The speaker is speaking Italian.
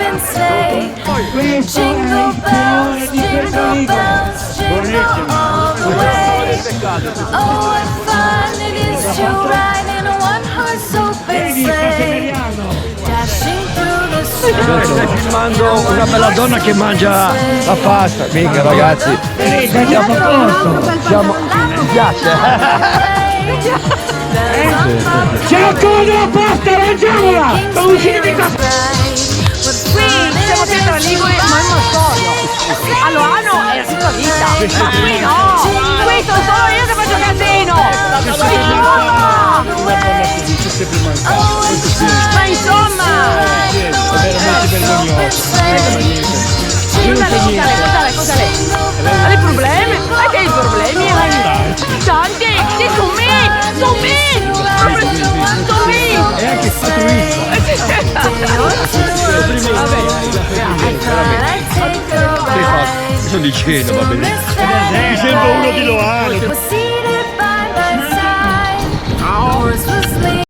open sleigh. Jingle bells, jingle bells, jingle all the way. Oh, what fun it is to ride in a one-horse open sleigh. Dashing through the snow. Stai filmando una bella donna che mangia la pasta. Mica ragazzi, mi piace. Ce l'ho con la pasta, mangiamola! Sono usciti di casa! Qui siamo Pietra Ligure, ma è uno storio. A Loano è la sua vita. Ma qui no! Qui sono solo io che faccio casino! Ma insomma! Cosa lei? Ha dei problemi? Ha dei problemi? Tanti! Sì, su me! Su me! Su me! E anche sto dicendo, va bene. Mi sembra uno di Loano.